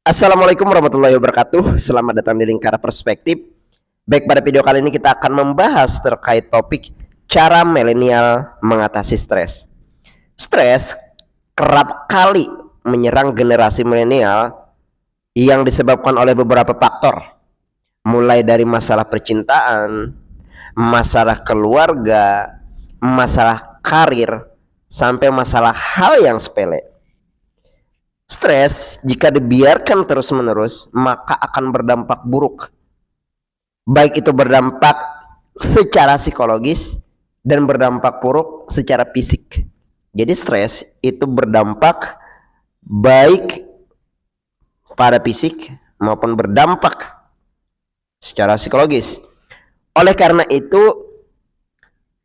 Assalamualaikum warahmatullahi wabarakatuh. Selamat datang di Lingkar Perspektif. Baik, pada video kali ini kita akan membahas terkait topik cara milenial mengatasi stres. Stres kerap kali menyerang generasi milenial yang disebabkan oleh beberapa faktor, mulai dari masalah percintaan, masalah keluarga, masalah karir, sampai masalah hal yang sepele. Stres jika dibiarkan terus-menerus maka akan berdampak buruk. Baik itu berdampak secara psikologis dan berdampak buruk secara fisik. Jadi stres itu berdampak baik pada fisik maupun berdampak secara psikologis. Oleh karena itu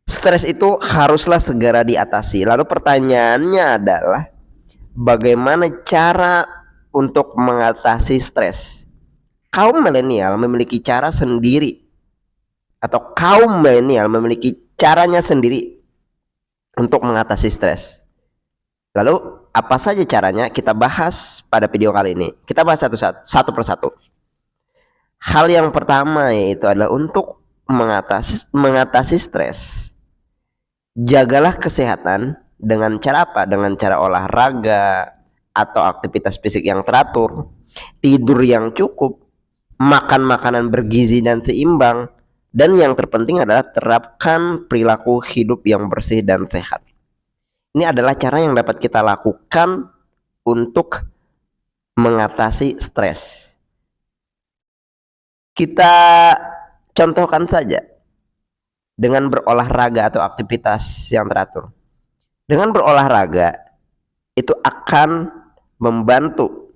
stres itu haruslah segera diatasi. Lalu pertanyaannya adalah bagaimana cara untuk mengatasi stres? Kaum milenial memiliki cara sendiri, atau kaum milenial memiliki caranya sendiri untuk mengatasi stres. Lalu apa saja caranya? Kita bahas pada video kali ini. Kita bahas satu persatu. Hal yang pertama yaitu adalah untuk mengatasi stres. Jagalah kesehatan. Dengan cara apa? Dengan cara olahraga atau aktivitas fisik yang teratur, tidur yang cukup, makan makanan bergizi dan seimbang, dan yang terpenting adalah terapkan perilaku hidup yang bersih dan sehat. Ini adalah cara yang dapat kita lakukan untuk mengatasi stres. Kita contohkan saja dengan berolahraga atau aktivitas yang teratur. Dengan berolahraga itu akan membantu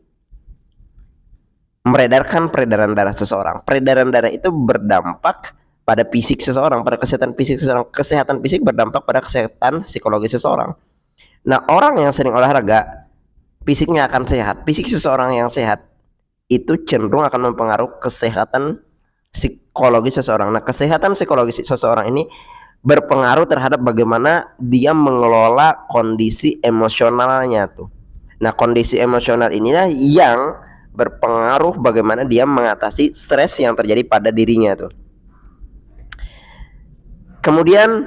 meredarkan peredaran darah seseorang. Peredaran darah itu berdampak pada fisik seseorang, pada kesehatan fisik seseorang. Kesehatan fisik berdampak pada kesehatan psikologis seseorang. Nah, orang yang sering olahraga fisiknya akan sehat. Fisik seseorang yang sehat itu cenderung akan mempengaruhi kesehatan psikologis seseorang. Nah, kesehatan psikologis seseorang ini berpengaruh terhadap bagaimana dia mengelola kondisi emosionalnya tuh. Nah, kondisi emosional inilah yang berpengaruh bagaimana dia mengatasi stres yang terjadi pada dirinya tuh. Kemudian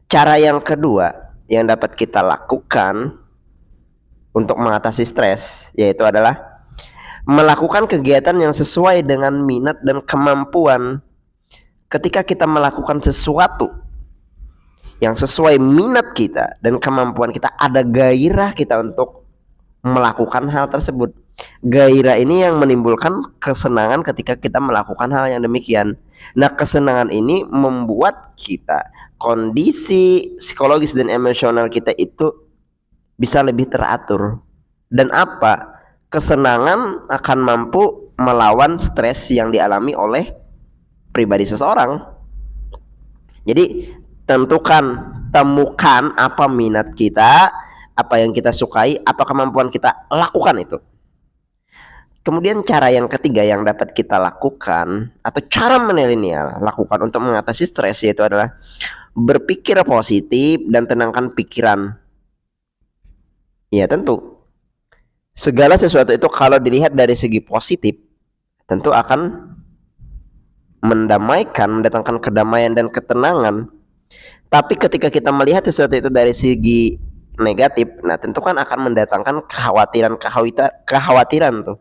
cara yang kedua yang dapat kita lakukan untuk mengatasi stres yaitu adalah melakukan kegiatan yang sesuai dengan minat dan kemampuan. Ketika kita melakukan sesuatu yang sesuai minat kita dan kemampuan kita, ada gairah kita untuk melakukan hal tersebut. Gairah ini yang menimbulkan kesenangan ketika kita melakukan hal yang demikian. Nah, kesenangan ini membuat kita, kondisi psikologis dan emosional kita itu bisa lebih teratur. Dan apa? Kesenangan akan mampu melawan stres yang dialami oleh pribadi seseorang. Jadi temukan apa minat kita, apa yang kita sukai, apa kemampuan kita, lakukan itu. Kemudian cara yang ketiga yang dapat kita lakukan atau cara milenial lakukan untuk mengatasi stres yaitu adalah berpikir positif dan tenangkan pikiran. Ya, tentu segala sesuatu itu kalau dilihat dari segi positif tentu akan mendatangkan kedamaian dan ketenangan. Tapi ketika kita melihat sesuatu itu dari segi negatif, nah tentu kan akan mendatangkan kekhawatiran tuh.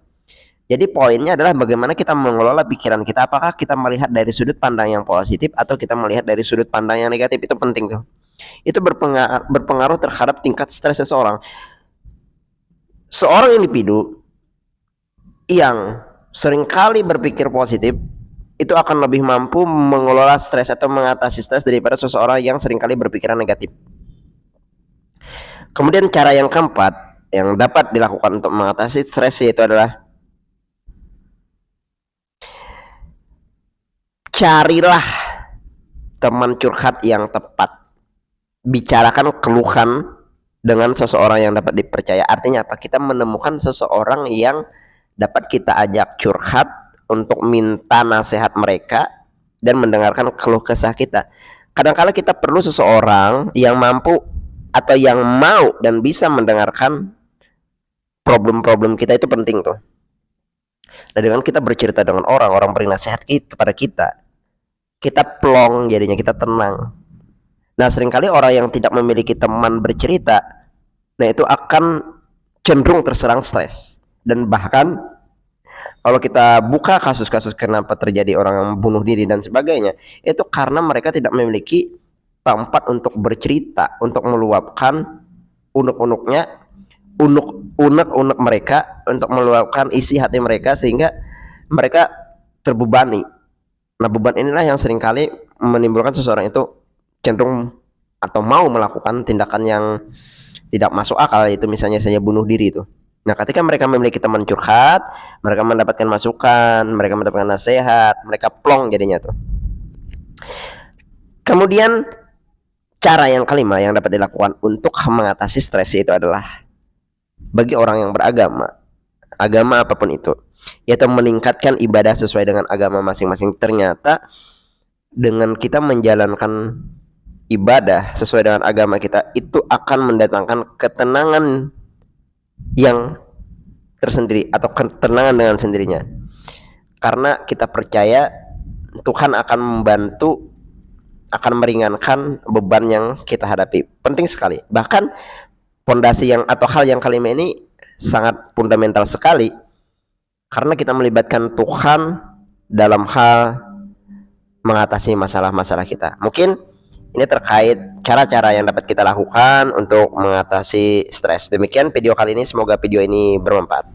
Jadi poinnya adalah bagaimana kita mengelola pikiran kita. Apakah kita melihat dari sudut pandang yang positif atau kita melihat dari sudut pandang yang negatif. Itu penting tuh. Itu berpengaruh terhadap tingkat stres seseorang. Seorang individu yang seringkali berpikir positif itu akan lebih mampu mengelola stres atau mengatasi stres daripada seseorang yang seringkali berpikiran negatif. Kemudian cara yang keempat yang dapat dilakukan untuk mengatasi stres yaitu adalah carilah teman curhat yang tepat. Bicarakan keluhan dengan seseorang yang dapat dipercaya. Artinya apa? Kita menemukan seseorang yang dapat kita ajak curhat untuk minta nasihat mereka dan mendengarkan keluh kesah kita. Kadang-kala kita perlu seseorang yang mampu atau yang mau dan bisa mendengarkan problem-problem kita itu penting tuh. Dan dengan kita bercerita dengan orang beri nasihat kepada kita plong jadinya, kita tenang. Nah, seringkali orang yang tidak memiliki teman bercerita, nah itu akan cenderung terserang stres. Dan bahkan kalau kita buka kasus-kasus kenapa terjadi orang yang bunuh diri dan sebagainya, itu karena mereka tidak memiliki tempat untuk bercerita, untuk meluapkan unek-uneknya, unek-unek mereka, untuk meluapkan isi hati mereka, sehingga mereka terbebani. Nah, beban inilah yang seringkali menimbulkan seseorang itu cenderung atau mau melakukan tindakan yang tidak masuk akal, itu misalnya saja bunuh diri itu. Nah, ketika mereka memiliki teman curhat, mereka mendapatkan masukan, mereka mendapatkan nasihat, mereka plong jadinya tuh. Kemudian cara yang kelima yang dapat dilakukan untuk mengatasi stres itu adalah bagi orang yang beragama, agama apapun itu, yaitu meningkatkan ibadah sesuai dengan agama masing-masing. Ternyata dengan kita menjalankan ibadah sesuai dengan agama kita, itu akan mendatangkan ketenangan yang tersendiri atau ketenangan dengan sendirinya, karena kita percaya Tuhan akan membantu, akan meringankan beban yang kita hadapi. Penting sekali. Bahkan fondasi yang atau hal yang kelima ini sangat fundamental sekali, karena kita melibatkan Tuhan dalam hal mengatasi masalah-masalah kita. Mungkin ini terkait cara-cara yang dapat kita lakukan untuk mengatasi stres. Demikian video kali ini, semoga video ini bermanfaat.